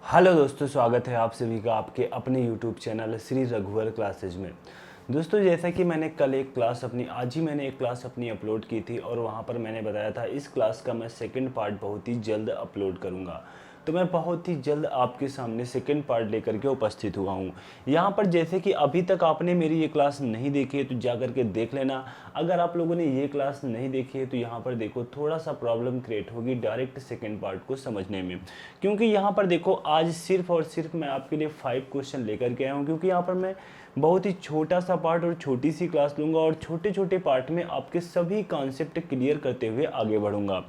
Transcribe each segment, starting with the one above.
Hello दोस्तों, स्वागत है आप सभी का आपके अपने यूट्यूब चैनल श्री रघुवर क्लासेज में। दोस्तों, जैसा कि मैंने कल एक क्लास अपनी आज ही मैंने एक क्लास अपनी अपलोड की थी और वहां पर मैंने बताया था इस क्लास का मैं सेकंड पार्ट बहुत ही जल्द अपलोड करूंगा। तो मैं बहुत ही जल्द आपके सामने सेकंड पार्ट लेकर के उपस्थित हुआ हूँ। यहाँ पर जैसे कि अभी तक आपने मेरी ये क्लास नहीं देखी है तो जा करके देख लेना। अगर आप लोगों ने ये क्लास नहीं देखी है तो यहाँ पर देखो थोड़ा सा प्रॉब्लम क्रिएट होगी डायरेक्ट सेकंड पार्ट को समझने में, क्योंकि यहाँ पर देखो आज सिर्फ और सिर्फ मैं आपके लिए 5 क्वेश्चन लेकर के आया हूँ। क्योंकि यहाँ पर मैं बहुत ही छोटा सा पार्ट और छोटी सी क्लास लूँगा और छोटे छोटे पार्ट में आपके सभी कॉन्सेप्ट क्लियर करते हुए आगे बढ़ूंगा।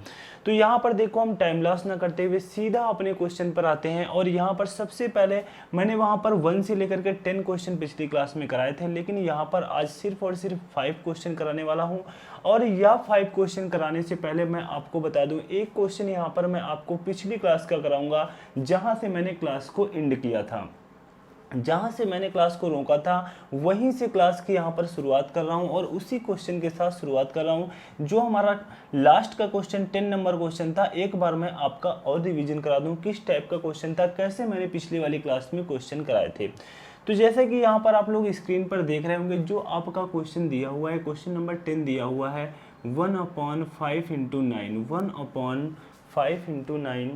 तो यहाँ पर देखो हम टाइम लॉस ना करते हुए सीधा अपने क्वेश्चन पर आते हैं। और यहाँ पर सबसे पहले मैंने वहाँ पर 1 से लेकर के 10 क्वेश्चन पिछली क्लास में कराए थे, लेकिन यहाँ पर आज सिर्फ और सिर्फ 5 क्वेश्चन कराने वाला हूँ। और यह 5 क्वेश्चन कराने से पहले मैं आपको बता दूँ, एक क्वेश्चन यहाँ पर मैं आपको पिछली क्लास का कराऊंगा जहाँ से मैंने क्लास को एंड किया था, जहाँ से मैंने क्लास को रोका था वहीं से क्लास की यहाँ पर शुरुआत कर रहा हूँ और उसी क्वेश्चन के साथ शुरुआत कर रहा हूँ जो हमारा लास्ट का क्वेश्चन 10 नंबर क्वेश्चन था। एक बार मैं आपका और रिवीजन करा दूँ किस टाइप का क्वेश्चन था, कैसे मैंने पिछली वाली क्लास में क्वेश्चन कराए थे। तो जैसे कि यहाँ पर आप लोग स्क्रीन पर देख रहे होंगे जो आपका क्वेश्चन दिया हुआ है, क्वेश्चन नंबर 10 दिया हुआ है 1/5 × 9, 1/5 × 9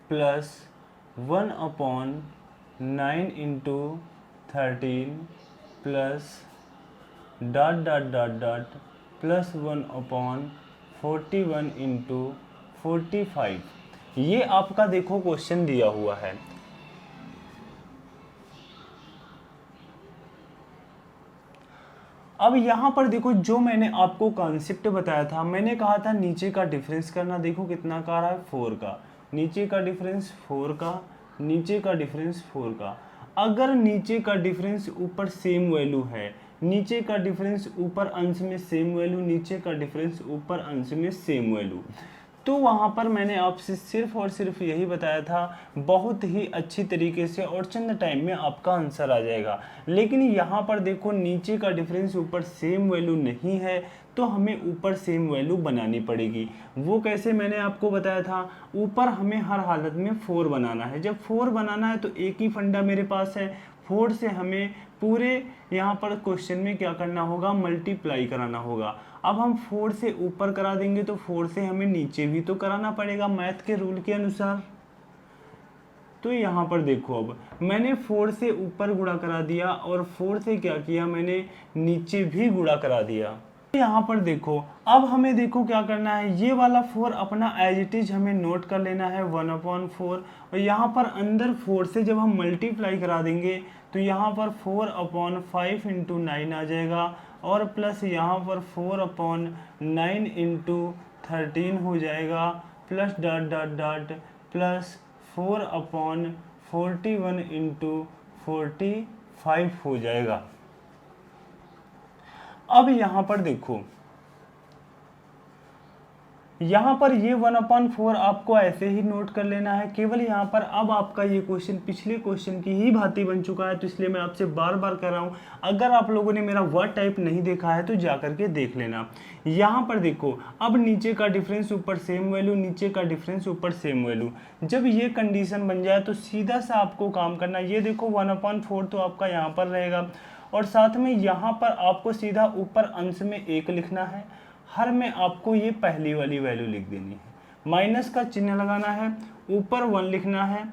प्लस 1/9 × 13 प्लस प्लस 1/41 × 45। ये आपका देखो क्वेश्चन दिया हुआ है। अब यहाँ पर देखो जो मैंने आपको कॉन्सेप्ट बताया था, मैंने कहा था नीचे का डिफरेंस करना। देखो कितना का रहा है 4 का, नीचे का डिफरेंस 4 का, नीचे का डिफरेंस 4 का। अगर नीचे का डिफरेंस ऊपर सेम वैल्यू है, नीचे का डिफरेंस ऊपर अंश में सेम वैल्यू, नीचे का डिफरेंस ऊपर अंश में सेम वैल्यू, तो वहाँ पर मैंने आपसे सिर्फ और सिर्फ यही बताया था, बहुत ही अच्छी तरीके से और चंद टाइम में आपका आंसर आ जाएगा। लेकिन यहाँ पर देखो नीचे का डिफरेंस ऊपर सेम वैल्यू नहीं है तो हमें ऊपर सेम वैल्यू बनानी पड़ेगी। वो कैसे मैंने आपको बताया था, ऊपर हमें हर हालत में 4 बनाना है। जब 4 बनाना है तो एक ही फंडा मेरे पास है, 4 से हमें पूरे यहाँ पर क्वेश्चन में क्या करना होगा, मल्टीप्लाई कराना होगा। अब हम 4 से ऊपर करा देंगे तो 4 से हमें नीचे भी तो कराना पड़ेगा मैथ के रूल के अनुसार। तो यहाँ पर देखो अब मैंने 4 से ऊपर गुणा करा दिया और 4 से क्या किया, मैंने नीचे भी गुणा करा दिया। यहाँ पर देखो अब हमें देखो क्या करना है, ये वाला 4 अपना एज इट इज हमें नोट कर लेना है 1/4। और यहाँ पर अंदर 4 से जब हम मल्टीप्लाई करा देंगे तो यहाँ पर 4/5 × 9 आ जाएगा और प्लस यहाँ पर 4/9 × 13 हो जाएगा प्लस प्लस 4/41 × 45 हो जाएगा। अब यहाँ पर देखो, यहाँ पर ये 1/4 आपको ऐसे ही नोट कर लेना है। केवल यहाँ पर अब आपका ये क्वेश्चन पिछले क्वेश्चन की ही भांति बन चुका है, तो इसलिए मैं आपसे बार बार कह रहा हूँ, अगर आप लोगों ने मेरा वर्ड टाइप नहीं देखा है तो जा करके देख लेना। यहाँ पर देखो अब नीचे का डिफरेंस ऊपर सेम वैल्यू, नीचे का डिफरेंस ऊपर सेम वैल्यू, जब ये कंडीशन बन जाए तो सीधा सा आपको काम करना। ये देखो 1/4 तो आपका यहाँ पर रहेगा और साथ में यहाँ पर आपको सीधा ऊपर अंश में 1 लिखना है, हर में आपको ये पहली वाली वैल्यू लिख देनी है, माइनस का चिन्ह लगाना है, ऊपर 1 लिखना है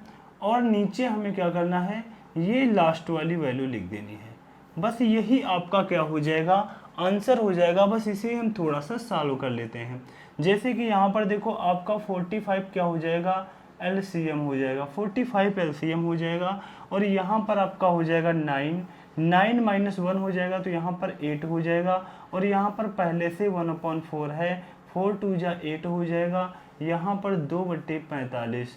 और नीचे हमें क्या करना है, ये लास्ट वाली वैल्यू लिख देनी है। बस यही आपका क्या हो जाएगा, आंसर हो जाएगा। बस इसे हम थोड़ा सा सॉल्व कर लेते हैं। जैसे कि यहाँ पर देखो आपका 45 क्या हो जाएगा, एलसीएम हो जाएगा, 45 एलसीएम हो जाएगा और यहाँ पर आपका हो जाएगा 9 - 1 हो जाएगा तो यहाँ पर 8 हो जाएगा और यहाँ पर पहले से 1/4 है, 4 × 2 = 8 हो जाएगा। यहाँ पर 2/45,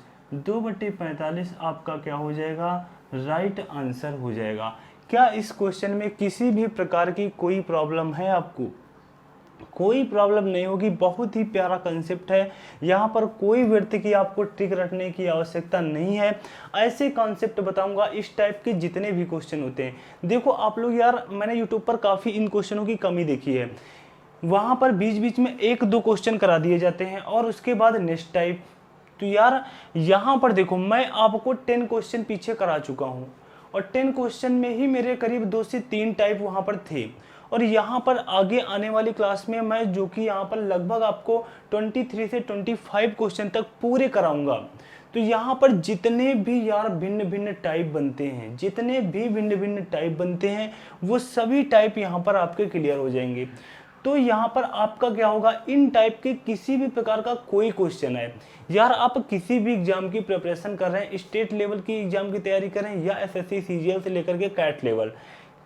2/45 आपका क्या हो जाएगा, राइट आंसर हो जाएगा। क्या इस क्वेश्चन में किसी भी प्रकार की कोई प्रॉब्लम है आपको? कोई प्रॉब्लम नहीं होगी, बहुत ही प्यारा कंसेप्ट है। यहाँ पर कोई व्यक्ति की आपको ट्रिक रटने की आवश्यकता नहीं है। ऐसे कॉन्सेप्ट बताऊंगा इस टाइप के जितने भी क्वेश्चन होते हैं। देखो आप लोग यार, मैंने यूट्यूब पर काफ़ी इन क्वेश्चनों की कमी देखी है। वहाँ पर बीच बीच में 1-2 क्वेश्चन करा दिए जाते हैं और उसके बाद नेक्स्ट टाइप तो यार यहाँ पर देखो मैं आपको 10 क्वेश्चन पीछे करा चुका हूँ और 10 क्वेश्चन में ही मेरे करीब 2 से 3 टाइप वहाँ पर थे। और यहाँ पर आगे आने वाली क्लास में मैं जो कि यहाँ पर लगभग आपको 23 से 25 क्वेश्चन तक पूरे कराऊंगा। तो यहाँ पर जितने भी यार भिन्न भिन्न टाइप बनते हैं, जितने भी भिन्न भिन्न टाइप बनते हैं, वो सभी टाइप यहाँ पर आपके क्लियर हो जाएंगे। तो यहाँ पर आपका क्या होगा, इन टाइप के किसी भी प्रकार का कोई क्वेश्चन है, यार आप किसी भी एग्जाम की प्रिपरेशन कर रहे हैं, स्टेट लेवल की एग्जाम की तैयारी कर रहे हैं या एसएससी सीजीएल से लेकर के कैट लेवल,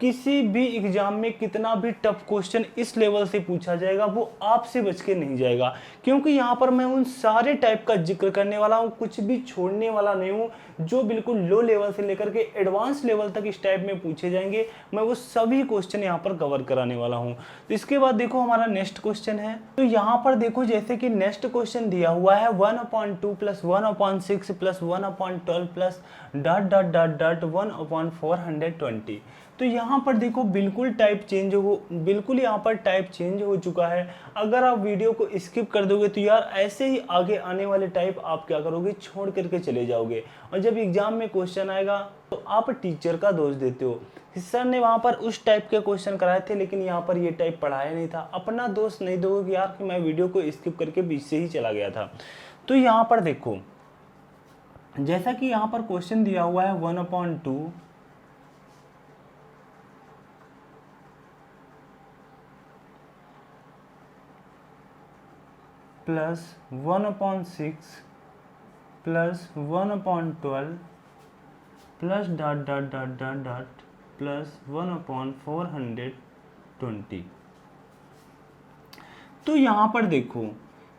किसी भी एग्जाम में कितना भी टफ क्वेश्चन इस लेवल से पूछा जाएगा वो आपसे बच के नहीं जाएगा। क्योंकि यहाँ पर मैं उन सारे टाइप का जिक्र करने वाला हूँ, कुछ भी छोड़ने वाला नहीं हूँ। जो बिल्कुल लो लेवल से लेकर के एडवांस लेवल तक इस टाइप में पूछे जाएंगे, मैं वो सभी क्वेश्चन यहाँ पर कवर कराने वाला हूँ। तो इसके बाद देखो हमारा नेक्स्ट क्वेश्चन है। तो यहाँ पर देखो जैसे कि नेक्स्ट क्वेश्चन दिया हुआ है 1/2 + 1/6 + 1/12 प्लस .. 1/420। तो यहाँ पर देखो बिल्कुल यहाँ पर टाइप चेंज हो चुका है। अगर आप वीडियो को स्किप कर दोगे तो यार ऐसे ही आगे आने वाले टाइप आप क्या करोगे, छोड़ करके चले जाओगे और जब एग्जाम में क्वेश्चन आएगा तो आप टीचर का दोष देते हो, सर ने वहाँ पर उस टाइप के क्वेश्चन कराए थे लेकिन यहाँ पर ये टाइप पढ़ाया नहीं था। अपना दोष नहीं दोगे कि यार कि मैं वीडियो को स्किप करके बीच से ही चला गया था। तो यहाँ पर देखो जैसा कि यहाँ पर क्वेश्चन दिया हुआ है 1/2 प्लस 1/6 प्लस 1/12 प्लस ... प्लस 1/420। तो यहाँ पर देखो,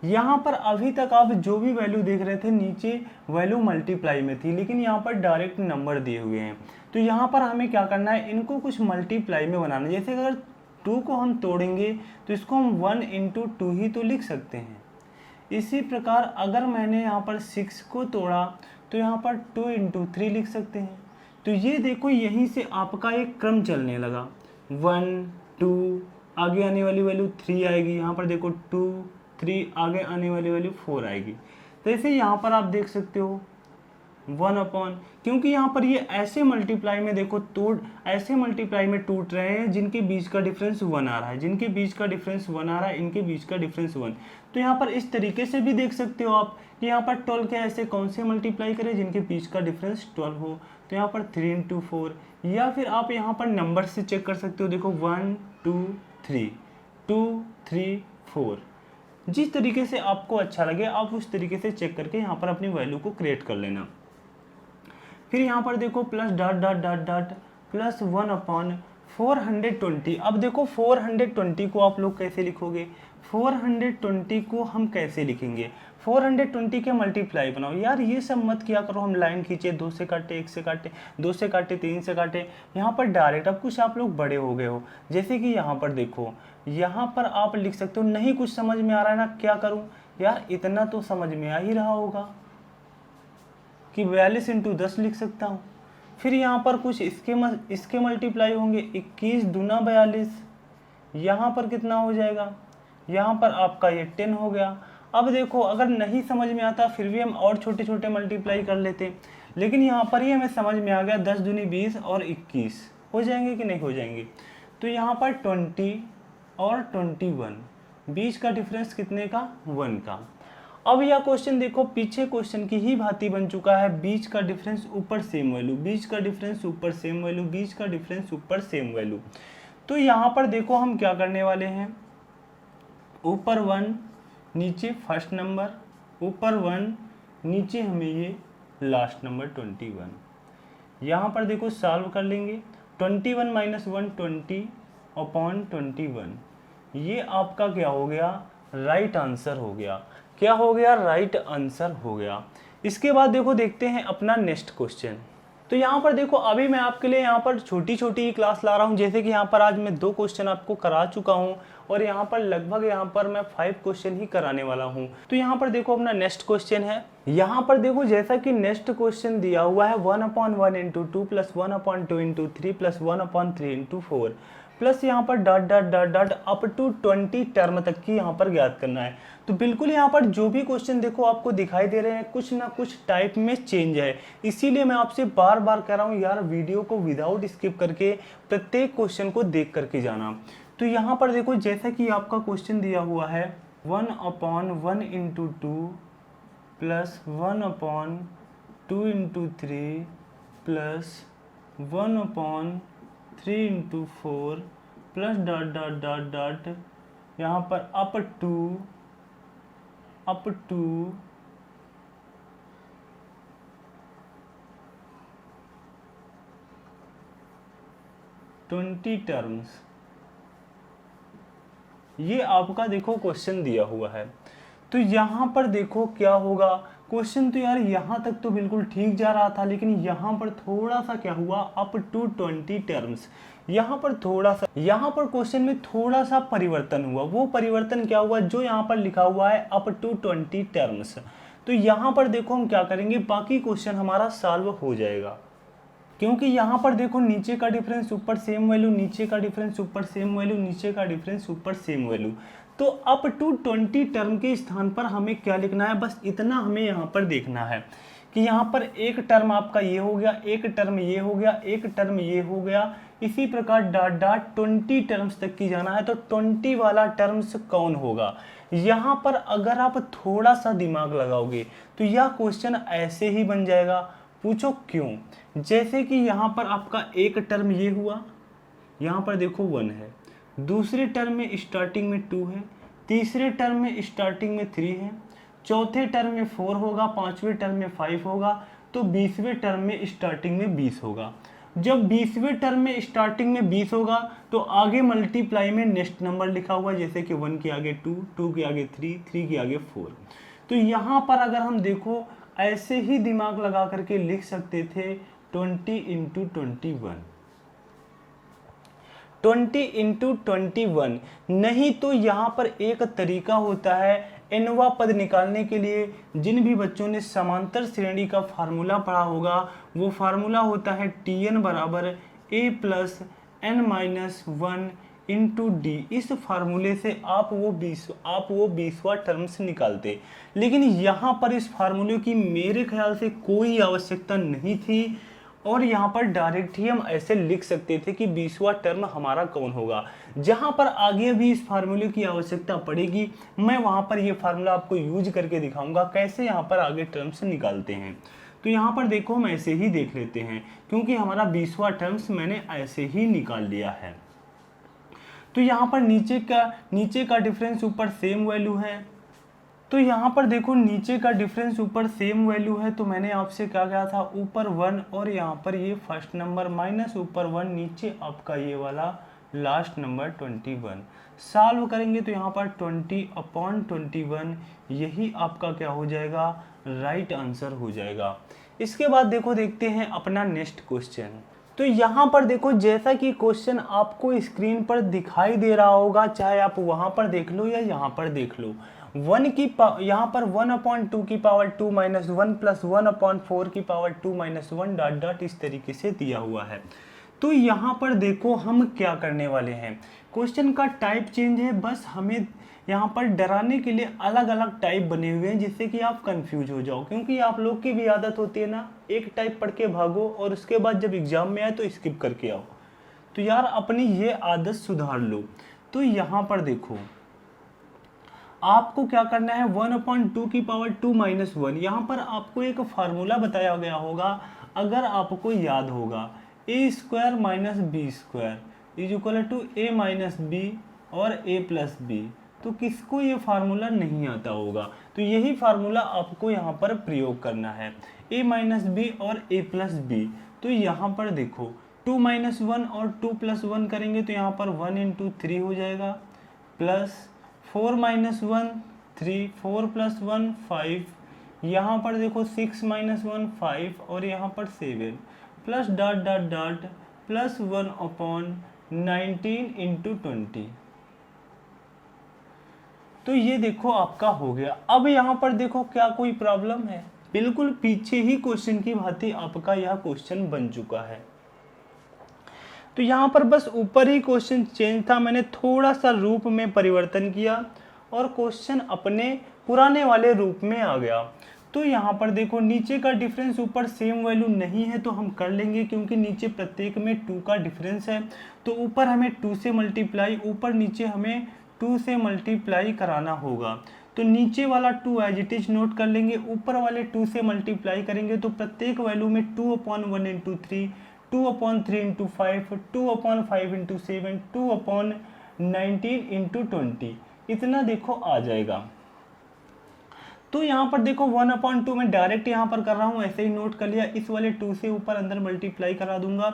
यहाँ पर अभी तक आप जो भी वैल्यू देख रहे थे नीचे वैल्यू मल्टीप्लाई में थी, लेकिन यहाँ पर डायरेक्ट नंबर दिए हुए हैं। तो यहाँ पर हमें क्या करना है, इनको कुछ मल्टीप्लाई में बनाना है। जैसे अगर 2 को हम तोड़ेंगे तो इसको हम 1 × 2 ही तो लिख सकते हैं। इसी प्रकार अगर मैंने यहाँ पर 6 को तोड़ा तो यहाँ पर 2 × 3 लिख सकते हैं। तो ये देखो यहीं से आपका एक क्रम चलने लगा, 1 2 आगे आने वाली वैल्यू 3 आएगी, यहाँ पर देखो 2 3 आगे आने वाली वैल्यू 4 आएगी। तो ऐसे यहाँ पर आप देख सकते हो 1/, क्योंकि यहाँ पर ये ऐसे मल्टीप्लाई में देखो ऐसे मल्टीप्लाई में टूट रहे हैं जिनके बीच का डिफरेंस 1 आ रहा है, जिनके बीच का डिफरेंस 1 आ रहा है, इनके बीच का डिफरेंस 1। तो यहाँ पर इस तरीके से भी देख सकते हो आप कि यहाँ पर 12 के ऐसे कौन से मल्टीप्लाई करें जिनके बीच का डिफरेंस 12 हो। तो यहाँ पर 3 × 4, या फिर आप यहाँ पर नंबर से चेक कर सकते हो, देखो 1 2 3 2 3 4। जिस तरीके से आपको अच्छा लगे आप उस तरीके से चेक करके यहाँ पर अपनी वैल्यू को क्रिएट कर लेना। फिर यहाँ पर देखो प्लस ... प्लस 1/420। अब देखो 420 को आप लोग कैसे लिखोगे, 420 को हम कैसे लिखेंगे, 420 के मल्टीप्लाई बनाओ। यार ये सब मत किया करो, हम लाइन खींचे, 2 से काटे, 1 से काटे, 2 से काटे, 3 से काटे, यहाँ पर डायरेक्ट। अब कुछ आप लोग बड़े हो गए हो, जैसे कि यहाँ पर देखो, यहाँ पर आप लिख सकते हो। नहीं कुछ समझ में आ रहा है ना, क्या करूँ यार, इतना तो समझ में आ ही रहा होगा कि 42 × 10 लिख सकता हूँ। फिर यहाँ पर कुछ इसके मल्टीप्लाई होंगे, 21 दूना 42, यहाँ पर कितना हो जाएगा, यहाँ पर आपका ये 10 हो गया। अब देखो अगर नहीं समझ में आता फिर भी हम और छोटे छोटे मल्टीप्लाई कर लेते, लेकिन यहाँ पर ही हमें समझ में आ गया 10 दूनी 20 और 21 हो जाएंगे कि नहीं हो जाएंगे। तो यहाँ पर 20 और 21, बीच का डिफरेंस कितने का, 1 का। अब यह क्वेश्चन देखो पीछे क्वेश्चन की ही भांति बन चुका है, बीच का डिफरेंस ऊपर सेम वैल्यू, बीच का डिफरेंस ऊपर सेम वैल्यू, बीच का डिफरेंस ऊपर सेम वैल्यू। तो यहाँ पर देखो हम क्या करने वाले हैं, ऊपर 1 नीचे फर्स्ट नंबर, ऊपर 1 नीचे हमें ये लास्ट नंबर 21। यहाँ पर देखो सॉल्व कर लेंगे, 21 - 1 20/21। ये आपका क्या हो गया, राइट आंसर हो गया। क्या हो गया, राइट आंसर हो गया। इसके बाद देखो देखते हैं अपना नेक्स्ट क्वेश्चन। तो यहाँ पर देखो अभी मैं आपके लिए यहाँ पर छोटी छोटी ही क्लास ला रहा हूँ। जैसे कि यहाँ पर आज मैं 2 क्वेश्चन आपको करा चुका हूँ और यहाँ पर लगभग यहाँ पर मैं 5 क्वेश्चन ही कराने वाला हूँ। तो यहाँ पर देखो अपना नेक्स्ट क्वेश्चन है, यहाँ पर देखो जैसा कि नेक्स्ट क्वेश्चन दिया हुआ है 1/1 × 2 + 1/2 × 3 + 1/3 × 4 प्लस यहाँ पर dot dot dot dot up to 20 term तक की यहाँ पर ज्ञात करना है। तो बिल्कुल यहाँ पर जो भी क्वेश्चन देखो आपको दिखाई दे रहे हैं कुछ ना कुछ टाइप में चेंज है, इसीलिए मैं आपसे बार बार कह रहा हूँ यार वीडियो को विदाउट स्किप करके प्रत्येक क्वेश्चन को देख करके जाना। तो यहाँ पर देखो जैसा कि आपका क्वेश्चन दिया हुआ है 1/1 into 2 plus 1/2 into 3 plus 1/3 into 4 plus dot dot dot dot यहाँ पर अप टू 20 टर्म्स। ये आपका देखो क्वेश्चन दिया हुआ है। तो यहाँ पर देखो क्या होगा, क्वेश्चन तो यार यहाँ तक तो बिल्कुल ठीक जा रहा था, लेकिन यहाँ पर थोड़ा सा क्या हुआ, अप टू 20 टर्म्स। यहाँ पर क्वेश्चन में थोड़ा सा परिवर्तन हुआ। वो परिवर्तन क्या हुआ, जो यहाँ पर लिखा हुआ है अप टू 20 टर्म्स। तो यहाँ पर देखो हम क्या करेंगे, बाकी क्वेश्चन हमारा सॉल्व हो जाएगा, क्योंकि यहाँ पर देखो नीचे का डिफरेंस ऊपर सेम वैल्यू, नीचे का डिफरेंस ऊपर सेम वैल्यू, नीचे का डिफरेंस ऊपर सेम वैल्यू। तो अप टू 20 टर्म के स्थान पर हमें क्या लिखना है, बस इतना हमें यहाँ पर देखना है कि यहाँ पर एक टर्म आपका ये हो गया, एक टर्म ये हो गया, एक टर्म ये हो गया, इसी प्रकार डॉट डॉट 20 टर्म्स तक की जाना है। तो 20 वाला टर्म्स कौन होगा, यहाँ पर अगर आप थोड़ा सा दिमाग लगाओगे तो यह क्वेश्चन ऐसे ही बन जाएगा। पूछो क्यों, जैसे कि यहाँ पर आपका एक टर्म ये हुआ, यहाँ पर देखो 1 है, दूसरे टर्म में स्टार्टिंग में 2 है, तीसरे टर्म में स्टार्टिंग में 3 है, चौथे टर्म में 4 होगा, पांचवें टर्म में 5 होगा, तो 20वें टर्म में स्टार्टिंग में 20 होगा। जब 20वें टर्म में स्टार्टिंग में 20 होगा तो आगे मल्टीप्लाई में नेक्स्ट नंबर लिखा हुआ है, जैसे कि 1 के आगे 2, 2 के आगे 3, 3 के आगे 4। तो यहाँ पर अगर हम देखो ऐसे ही दिमाग लगा करके लिख सकते थे 20 इंटू 21, 20 इंटू 21। नहीं तो यहाँ पर एक तरीका होता है nवा पद निकालने के लिए। जिन भी बच्चों ने समांतर श्रेणी का फार्मूला पढ़ा होगा, वो फार्मूला होता है Tn बराबर a plus n minus 1 into D. इस फार्मूले से आप वो 20वां टर्म्स निकालते, लेकिन यहाँ पर इस फार्मूले की मेरे ख्याल से कोई आवश्यकता नहीं थी, और यहाँ पर डायरेक्ट ही हम ऐसे लिख सकते थे कि 20वां टर्म हमारा कौन होगा। जहाँ पर आगे भी इस फार्मूले की आवश्यकता पड़ेगी, मैं वहाँ पर ये फार्मूला आपको यूज करके दिखाऊंगा कैसे यहाँ पर आगे टर्म्स निकालते हैं। तो यहाँ पर देखो हम ऐसे ही देख लेते हैं, क्योंकि हमारा 20वां टर्म्स मैंने ऐसे ही निकाल लिया है। तो यहाँ पर नीचे का डिफरेंस ऊपर सेम वैल्यू है। तो यहाँ पर देखो नीचे का डिफरेंस ऊपर सेम वैल्यू है, तो मैंने आपसे क्या कहा था, ऊपर 1 और यहाँ पर ये फर्स्ट नंबर माइनस ऊपर 1, नीचे आपका ये वाला लास्ट नंबर 21। सॉल्व करेंगे तो यहाँ पर 20/21 यही आपका क्या हो जाएगा, राइट आंसर हो जाएगा। इसके बाद देखो देखते हैं अपना नेक्स्ट क्वेश्चन। तो यहाँ पर देखो जैसा कि क्वेश्चन आपको स्क्रीन पर दिखाई दे रहा होगा, चाहे आप वहाँ पर देख लो या यहाँ पर देख लो, यहाँ पर 1/2 की पावर 2 माइनस 1 प्लस 1/4 की पावर 2 माइनस 1 डॉट डॉट इस तरीके से दिया हुआ है। तो यहाँ पर देखो हम क्या करने वाले हैं, क्वेश्चन का टाइप चेंज है, बस हमें यहाँ पर डराने के लिए अलग अलग टाइप बने हुए हैं, जिससे कि आप कंफ्यूज हो जाओ। क्योंकि आप लोग की भी आदत होती है ना, एक टाइप पढ़ के भागो और उसके बाद जब एग्जाम में आए तो स्किप करके आओ। तो यार अपनी ये आदत सुधार लो। तो यहाँ पर देखो आपको क्या करना है, 1/2 की पावर 2 माइनस 1, यहाँ पर आपको एक फार्मूला बताया गया होगा, अगर आपको याद होगा, a square minus b square is equal to a minus b और a प्लस बी। तो किसको ये फार्मूला नहीं आता होगा, तो यही फार्मूला आपको यहाँ पर प्रयोग करना है, a माइनस बी और a प्लस बी। तो यहाँ पर देखो 2 माइनस 1 और 2 प्लस 1 करेंगे तो यहाँ पर 1 इंटू 3 हो जाएगा, प्लस 4 माइनस 1 3, 4 प्लस 1 5, यहाँ पर देखो 6 माइनस 1 5 और यहाँ पर 7, plus dot dot dot plus 1/19 into 20। तो ये देखो आपका हो गया। अब यहाँ पर देखो क्या कोई प्रॉब्लम है, बिल्कुल पीछे ही क्वेश्चन की भांति आपका यह क्वेश्चन बन चुका है। तो यहाँ पर बस ऊपर ही क्वेश्चन चेंज था, मैंने थोड़ा सा रूप में परिवर्तन किया और क्वेश्चन अपने पुराने वाले रूप में आ गया। तो यहाँ पर देखो नीचे का डिफरेंस ऊपर सेम वैल्यू नहीं है तो हम कर लेंगे, क्योंकि नीचे प्रत्येक में 2 का डिफरेंस है। तो ऊपर हमें 2 से मल्टीप्लाई, ऊपर नीचे हमें 2 से मल्टीप्लाई कराना होगा। तो नीचे वाला 2 एज इट इज नोट कर लेंगे, ऊपर वाले 2 से मल्टीप्लाई करेंगे तो प्रत्येक वैल्यू में 2/1 इंटू 3, 2/3 इंटू 5, 2/5 इंटू 7, 2/19 इंटू 20, इतना देखो आ जाएगा। तो यहाँ पर देखो 1/2 मैं डायरेक्ट यहाँ पर कर रहा हूँ, ऐसे ही नोट कर लिया। इस वाले 2 से ऊपर अंदर मल्टीप्लाई करा दूंगा।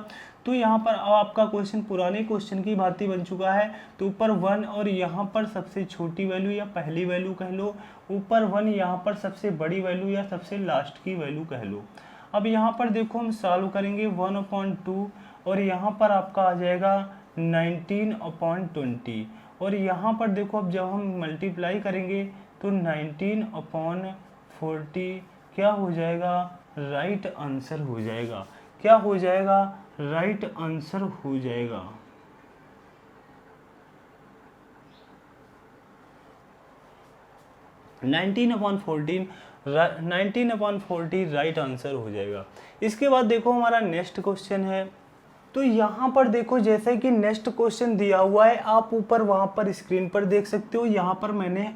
तो यहाँ पर अब आपका क्वेश्चन पुराने क्वेश्चन की भांति बन चुका है। तो ऊपर 1 और यहाँ पर सबसे छोटी वैल्यू या पहली वैल्यू कह लो, ऊपर 1 यहाँ पर सबसे बड़ी वैल्यू या सबसे लास्ट की वैल्यू कह लो। अब यहाँ पर देखो हम सॉल्व करेंगे 1/2 और यहाँ पर आपका आ जाएगा 19/20 और यहाँ पर देखो अब जब हम मल्टीप्लाई करेंगे तो 19/40 क्या हो जाएगा, राइट आंसर हो जाएगा। क्या हो जाएगा, राइट आंसर हो जाएगा। 19/40 राइट आंसर हो जाएगा। इसके बाद देखो हमारा नेक्स्ट क्वेश्चन है। तो यहाँ पर देखो जैसे कि नेक्स्ट क्वेश्चन दिया हुआ है, आप ऊपर वहाँ पर स्क्रीन पर देख सकते हो। यहाँ पर मैंने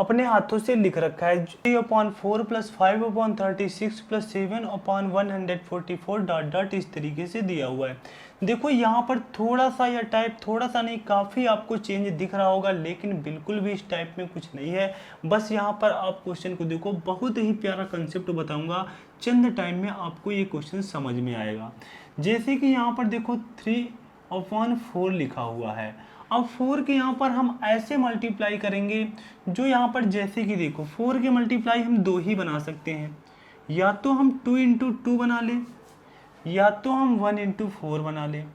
अपने हाथों से लिख रखा है 3/4 + 5/36 + 7/144 डॉट डॉट इस तरीके से दिया हुआ है। देखो यहाँ पर थोड़ा सा या टाइप, थोड़ा सा नहीं काफ़ी आपको चेंज दिख रहा होगा, लेकिन बिल्कुल भी इस टाइप में कुछ नहीं है। बस यहाँ पर आप क्वेश्चन को देखो, बहुत ही प्यारा कंसेप्ट बताऊँगा, चंद टाइम में आपको ये क्वेश्चन समझ में आएगा। जैसे कि यहाँ पर देखो 3/4 लिखा हुआ है। अब 4 के यहाँ पर हम ऐसे मल्टीप्लाई करेंगे जो यहाँ पर, जैसे कि देखो 4 के मल्टीप्लाई हम 2 ही बना सकते हैं, या तो हम 2 × 2 बना लें या तो हम 1 × 4 बना लें।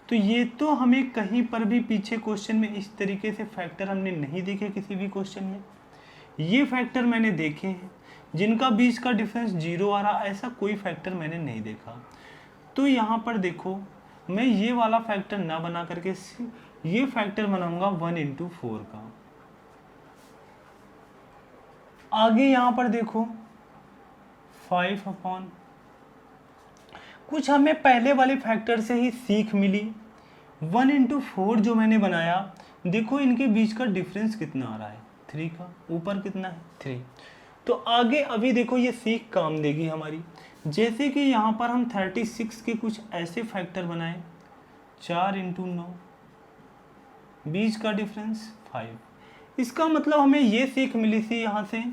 तो ये तो हमें कहीं पर भी पीछे क्वेश्चन में इस तरीके से फैक्टर हमने नहीं देखे किसी भी क्वेश्चन में। ये फैक्टर मैंने देखे हैं जिनका बीच का डिफरेंस 0 आ रहा, ऐसा कोई फैक्टर मैंने नहीं देखा। तो यहाँ पर देखो मैं ये वाला फैक्टर ना बना करके ये फैक्टर बनाऊंगा 1 × 4 का। आगे यहाँ पर देखो 5/, कुछ हमें पहले वाले फैक्टर से ही सीख मिली। 1 × 4 जो मैंने बनाया, देखो इनके बीच का डिफरेंस कितना आ रहा है, 3 का, ऊपर कितना है 3। तो आगे अभी देखो ये सीख काम देगी हमारी। जैसे कि यहाँ पर हम 36 के कुछ ऐसे फैक्टर बनाए, 4 × 9, बीच का डिफरेंस 5। इसका मतलब हमें ये सीख मिली थी यहाँ से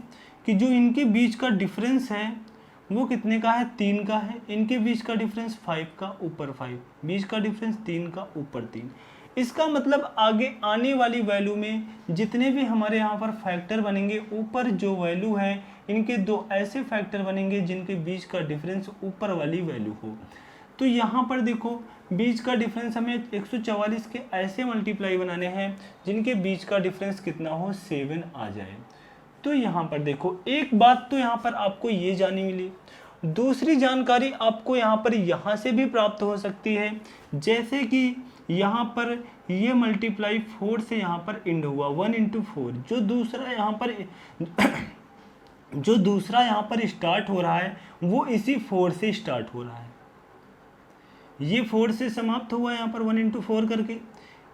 कि जो इनके बीच का डिफरेंस है वो कितने का है, 3 का है। इनके बीच का डिफरेंस 5 का, ऊपर 5, बीच का डिफरेंस 3 का, ऊपर 3। इसका मतलब आगे आने वाली वैल्यू में जितने भी हमारे यहाँ पर फैक्टर बनेंगे, ऊपर जो वैल्यू है इनके 2 ऐसे फैक्टर बनेंगे जिनके बीच का डिफरेंस ऊपर वाली वैल्यू हो। तो यहाँ पर देखो बीच का डिफरेंस हमें 144 के ऐसे मल्टीप्लाई बनाने हैं जिनके बीच का डिफरेंस कितना हो, 7 आ जाए। तो यहाँ पर देखो एक बात तो यहाँ पर आपको ये जानी मिली, दूसरी जानकारी आपको यहाँ पर यहाँ से भी प्राप्त हो सकती है। जैसे कि यहाँ पर ये मल्टीप्लाई 4 से यहाँ पर एंड हुआ 1 × 4, जो दूसरा यहाँ पर स्टार्ट हो रहा है वो इसी 4 से स्टार्ट हो रहा है। ये 4 से समाप्त हुआ यहाँ पर 1 × 4 करके,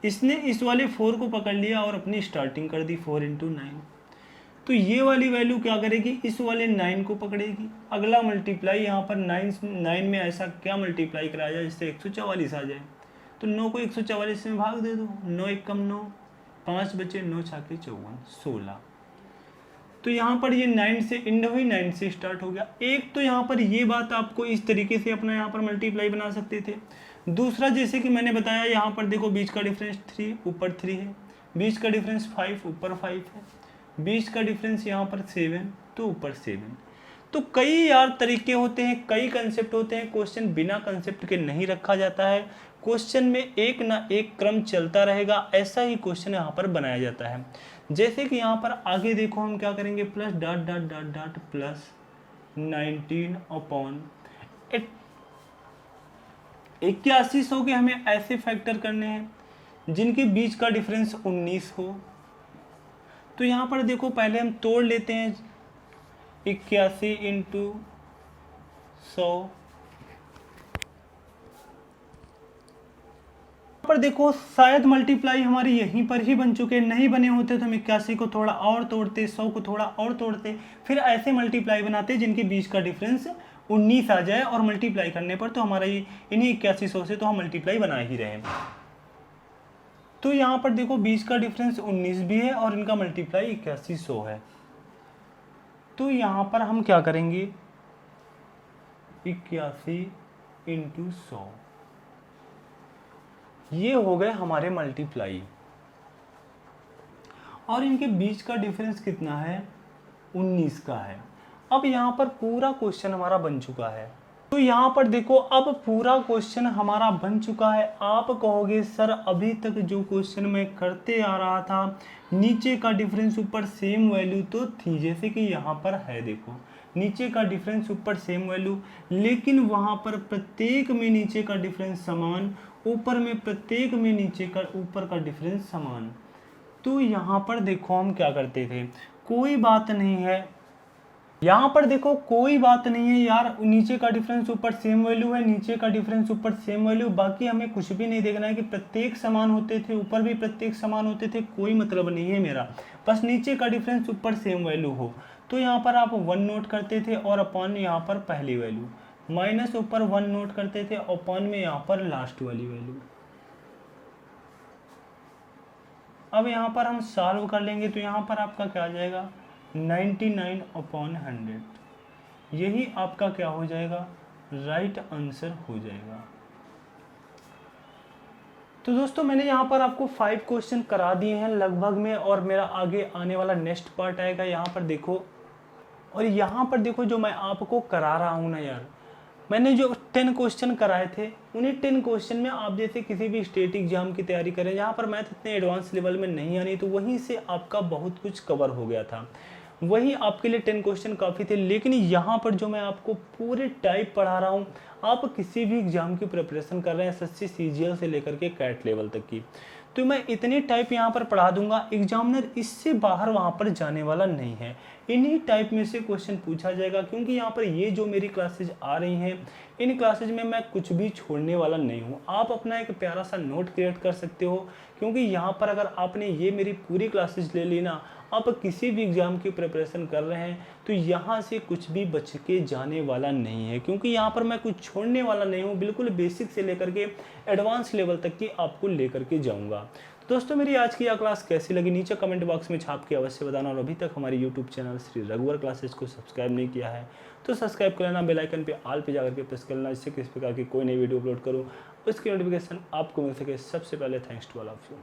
इसने इस वाले 4 को पकड़ लिया और अपनी स्टार्टिंग कर दी 4 × 9। तो ये वाली वैल्यू क्या करेगी, इस वाले 9 को पकड़ेगी। अगला मल्टीप्लाई यहाँ पर 9 में ऐसा क्या मल्टीप्लाई कराया जाए जिससे 144 आ जाए। तो 9 को 144 में भाग दे दो, 9 × 1 = 9, 5 बचे, 9 × 6 = 54, 16। तो यहाँ पर ये 9 से एंड हुई, 9 से स्टार्ट हो गया। एक तो यहाँ पर ये बात आपको इस तरीके से अपना यहाँ पर मल्टीप्लाई बना सकते थे। दूसरा जैसे कि मैंने बताया यहाँ पर देखो बीच का डिफरेंस 3, ऊपर 3 है, बीच का डिफरेंस 5, ऊपर 5 है, बीच का डिफरेंस यहाँ पर 7, तो ऊपर 7। तो कई यार तरीके होते हैं, कई कंसेप्ट होते हैं। क्वेश्चन बिना कंसेप्ट के नहीं रखा जाता है, क्वेश्चन में एक ना एक क्रम चलता रहेगा, ऐसा ही क्वेश्चन यहाँ पर बनाया जाता है। जैसे कि यहाँ पर आगे देखो हम क्या करेंगे, plus dot dot dot dot plus 19/8 8100 के हमें ऐसे फैक्टर करने हैं जिनके बीच का डिफरेंस 19 हो। तो यहाँ पर देखो पहले हम तोड़ लेते हैं 81 इंटू 100। पर देखो शायद मल्टीप्लाई हमारे यहीं पर ही बन चुके, नहीं बने होते तो हम 81 को थोड़ा और तोड़ते, 100 को थोड़ा और तोड़ते, फिर ऐसे मल्टीप्लाई बनाते जिनके बीच का डिफरेंस 19 आ जाए, और मल्टीप्लाई करने पर तो हमारा ये इन्हीं 8100 से तो हम मल्टीप्लाई बना ही रहे हैं। तो यहाँ पर देखो बीच का डिफरेंस 19 भी है और इनका मल्टीप्लाई 8100 है। तो यहाँ पर हम क्या करेंगे, 81 इंटू 100, ये हो गए हमारे मल्टीप्लाई, और इनके बीच का डिफरेंस कितना है, 19 का है। अब यहाँ पर पूरा क्वेश्चन हमारा बन चुका है। तो यहाँ पर देखो अब पूरा क्वेश्चन हमारा बन चुका है। आप कहोगे सर अभी तक जो क्वेश्चन मैं करते आ रहा था, नीचे का डिफरेंस ऊपर सेम वैल्यू तो थी, जैसे कि यहाँ पर है, देखो नीचे का डिफरेंस ऊपर सेम वैल्यू, लेकिन वहाँ पर प्रत्येक में नीचे का डिफरेंस समान, ऊपर में प्रत्येक में नीचे का ऊपर का डिफरेंस समान। तो यहाँ पर देखो हम क्या करते थे, कोई बात नहीं है, यहाँ पर देखो कोई बात नहीं है यार, नीचे का डिफरेंस ऊपर सेम वैल्यू है, नीचे का डिफरेंस ऊपर सेम वैल्यू, बाकी हमें कुछ भी नहीं देखना है कि प्रत्येक समान होते थे, ऊपर भी प्रत्येक समान होते थे, कोई मतलब नहीं है मेरा, बस नीचे का डिफरेंस ऊपर सेम वैल्यू हो। तो यहाँ पर आप 1 नोट करते थे और अपॉन यहाँ पर पहली वैल्यू, माइनस ऊपर 1 नोट करते थे, अपॉन में यहाँ पर लास्ट वाली वैल्यू। अब यहाँ पर हम सॉल्व कर लेंगे तो यहाँ पर आपका क्या आ जाएगा, 99/100, यही आपका क्या हो जाएगा, राइट आंसर हो जाएगा। तो दोस्तों मैंने यहाँ पर आपको 5 क्वेश्चन करा दिए हैं लगभग में, और मेरा आगे आने वाला नेक्स्ट पार्ट आएगा। यहाँ पर देखो, और यहाँ पर देखो जो मैं आपको करा रहा हूँ ना यार, मैंने जो 10 क्वेश्चन कराए थे, उन्हीं 10 क्वेश्चन में आप जैसे किसी भी स्टेट एग्जाम की तैयारी करें, जहाँ पर मैथ इतने एडवांस लेवल में नहीं आनी, तो वहीं से आपका बहुत कुछ कवर हो गया था, वही आपके लिए 10 क्वेश्चन काफ़ी थे। लेकिन यहाँ पर जो मैं आपको पूरे टाइप पढ़ा रहा हूँ, आप किसी भी एग्जाम की प्रिपरेशन कर रहे हैं, एसएससी सीजीएल से लेकर के कैट लेवल तक की, तो मैं इतने टाइप यहाँ पर पढ़ा दूंगा, एग्जामिनर इससे बाहर वहाँ पर जाने वाला नहीं है। इन्हीं टाइप में से क्वेश्चन पूछा जाएगा, क्योंकि यहाँ पर ये जो मेरी क्लासेज आ रही हैं, इन क्लासेज में मैं कुछ भी छोड़ने वाला नहीं हूँ। आप अपना एक प्यारा सा नोट क्रिएट कर सकते हो, क्योंकि यहाँ पर अगर आपने ये मेरी पूरी क्लासेज ले ली ना, आप किसी भी एग्ज़ाम की प्रिपरेशन कर रहे हैं, तो यहाँ से कुछ भी बच के जाने वाला नहीं है, क्योंकि यहाँ पर मैं कुछ छोड़ने वाला नहीं हूँ। बिल्कुल बेसिक से लेकर के एडवांस लेवल तक की आपको लेकर के जाऊँगा। तो दोस्तों मेरी आज की यह क्लास कैसी लगी, नीचे कमेंट बॉक्स में छाप के अवश्य बताना, और अभी तक हमारे यूट्यूब चैनल श्री रघुवर क्लासेस को सब्सक्राइब नहीं किया है तो सब्सक्राइब कर लेना, बेल आइकन पे ऑल पे जाकर के प्रेस कर लेना, जिससे किस प्रकार की कोई नई वीडियो अपलोड करूँ उसकी नोटिफिकेशन आपको मिल सके सबसे पहले। Thanks to all of you.